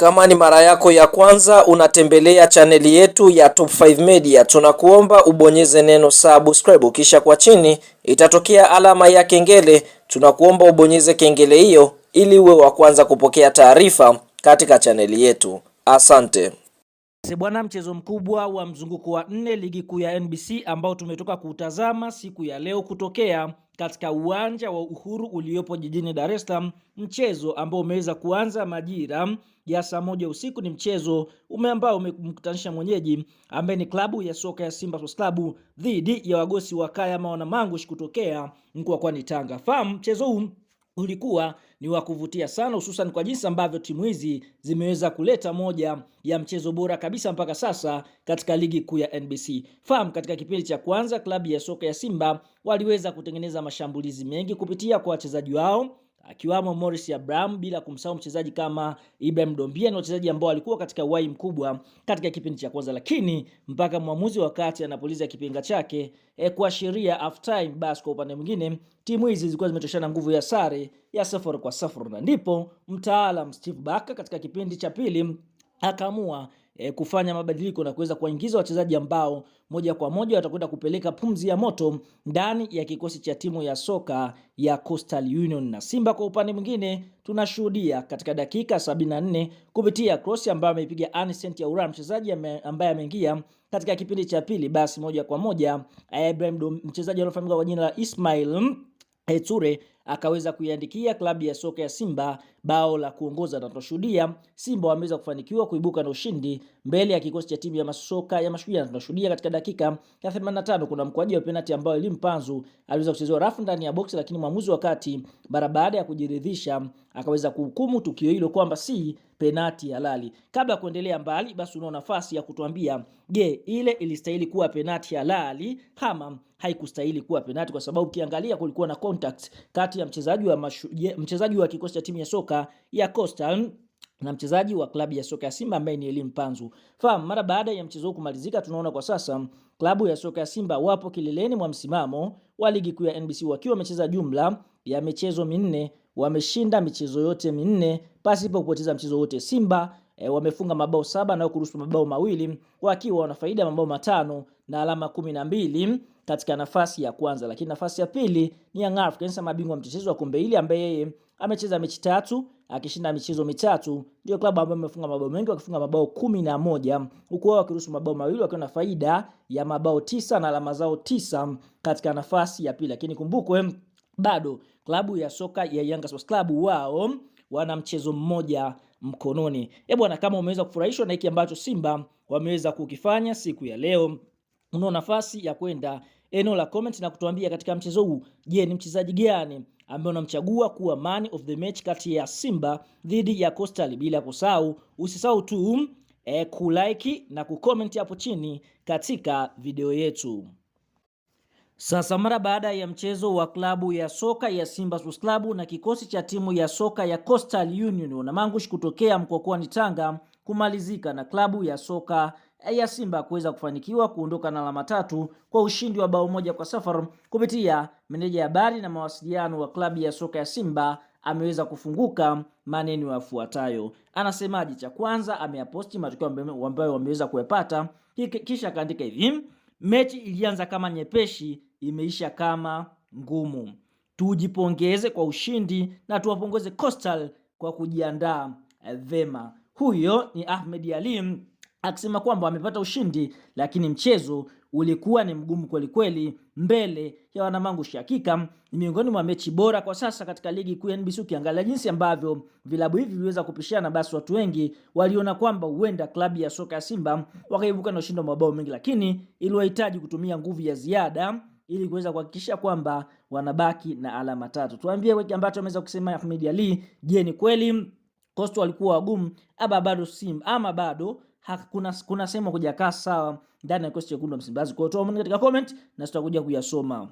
Kama ni mara yako ya kwanza unatembelea chaneli yetu ya Top 5 Media, tunakuomba ubonyeze neno subscribe, kisha kwa chini itatokea alama ya kengele. Tunakuomba ubonyeze kengele hiyo ili uwe wa kwanza kupokea taarifa katika chaneli yetu. Asante. Bwana, mchezo mkubwa wa mzunguko wa 4 ligi kuu ya NBC ambao tumetoka kutazama siku ya leo kutokea katika uwanja wa Uhuru uliopo jijini Dar es Salaam, mchezo ambao umeweza kuanza majira ya saa 1 usiku. Ni mchezo ambao umemkutanisha mwenyeji ambaye ni klabu ya soka ya Simba Sports Club dhidi ya wagosi wa Kaya Mangush kutokea mkoani Tanga. Fahamu mchezo huu ulikuwa ni wa kuvutia sana, hususan kwa jinsi ambavyo timu hizi zimeweza kuleta moja ya mchezo bora kabisa mpaka sasa katika ligi kuu ya NBC. Fahamu katika kipindi cha kwanza klabu ya soka ya Simba waliweza kutengeneza mashambulizi mengi kupitia kwa wachezaji wao akiwamo Morris Abraham, bila kumsahau mchezaji kama Ibrahim Dombia, na wachezaji ambao walikuwa katika uhai mkubwa katika kipindi cha kwanza, lakini mpaka mwamuzi wakati anapuliza kipenga chake kuashiria half time, basi kwa upande mwingine timu hizi zilikuwa zimetoshana nguvu ya sare ya 0-0, na ndipo mtaalam Steve Barker katika kipindi cha pili akaamua kufanya mabadiliko na kuweza kuingiza wachezaji ambao moja kwa moja watakwenda kupeleka pumzi ya moto ndani ya kikosi cha timu ya soka ya Coastal Union. Na Simba kwa upande mwingine tunashuhudia katika dakika 74 kupitia cross ambayo ameipiga Anicent Yaura, mchezaji ambaye ameingia katika kipindi cha pili, basi moja kwa moja Ibrahim, mchezaji anayefahamika kwa jina la Ismail Ture, akaweza kuiandikia klabu ya soka ya Simba bao la kuongoza, na tunashuhudia Simba wameweza kufanikiwa kuibuka na ushindi mbele ya kikosi cha timu ya masoka ya Mashujaa. Tunashuhudia katika dakika ya 85 kuna mkwaju wa penalty ambao Elimpanzu aliweza kuchezewa rafu ndani ya box, lakini mwamuzi wakati baada ya kujiridhisha akaweza kuhukumu tukio hilo kwamba si penalty halali. Kabla ya kuendelea mbali, basi una nafasi ya kutuambia, je, ile ilistahili kuwa penalty halali kama haikustahili kuwa penalty? Kwa sababu ukiangalia kulikuwa na contact kati ya mchezaji wa kikosi cha timu ya soka ya Coastal na mchezaji wa klabu ya soka ya Simba ambaye ni Elimpanzu. Fahamu mara baada ya mchezo huu kumalizika, tunaona kwa sasa klabu ya soka ya Simba wapo kileleni mwa msimamo wa ligi kuu ya NBC wakiwa wamecheza jumla ya michezo 4, wameshinda michezo yote 4 pasipo kupoteza mchezo wote. Simba wamefunga mabao 7 na kuruhusu mabao 2 wakiwa wana faida mabao 5 na alama 12 katika nafasi ya kwanza, lakini nafasi ya pili ni Young Africans, mabingwa mchezo wa kombe hili, ambaye yeye amecheza mechi 3 akishinda michezo 3. Ndio klabu ambayo imefunga mabao mengi wakifunga mabao 11, huku wao wakiruhusu mabao 2 wakiwa na faida ya mabao 9 na alama zao 9 katika nafasi ya pili. Lakini kumbukwe bado klabu ya soka ya Yanga Sports Club wao wana mchezo mmoja mkononi. Bwana, kama umeweza kufurahishwa na hiki ambacho Simba wameweza kukifanya siku ya leo, una nafasi ya kwenda eneo la comment na kutuambia katika mchezo huu, je, ni mchezaji gani ambaye unamchagua kuwa man of the match kati ya Simba dhidi ya Coastal? Bila kusahau, usisahau tu kulike na kucomment hapo chini katika video yetu. Sasa mara baada ya mchezo wa klabu ya soka ya Simba Sports Club na kikosi cha timu ya soka ya Coastal Union na Mangush kutokea mkoani Tanga kumalizika na klabu ya soka ya Simba kuweza kufanikiwa kuondoka na alama 3 kwa ushindi wa bao 1-0, kupitia meneja habari na mawasiliano wa klabu ya soka ya Simba ameweza kufunguka maneno yafuatayo. Anasemaje? Cha kwanza ameaposti matokeo ambayo wameweza kuyapata, kisha akaandika hivi: mechi ilianza kama nyepeshi, imeisha kama ngumu. Tujipongeze kwa ushindi na tuwapongeze Coastal kwa kujiandaa vema. Huyo ni Ahmed Alim akisema kwamba wamepata ushindi, lakini mchezo ulikuwa ni mgumu kweli kweli mbele ya Wanamangush. Hakika ni miongoni mwa mechi bora kwa sasa katika ligi kuu ya NBC. Ukiangalia jinsi ambavyo vilabu hivi viliweza kupishana, basi watu wengi waliona kwamba huenda klabu ya soka ya Simba wakaibuka na ushindi wa mabao mengi, lakini iliwahitaji kutumia nguvu ya ziada ili kuweza kuhakikisha kwamba wanabaki na alama 3. Tuambie wiki ambacho ameweza kusema Ahmed Ali. Je, ni kweli Coastal walikuwa wagumu ama bado kuna sehemu kujakaa sawa ndani ya kikosi chekundu wa Msimbazi? Kwa hiyo toa maoni katika comment na tutakuja kuyasoma.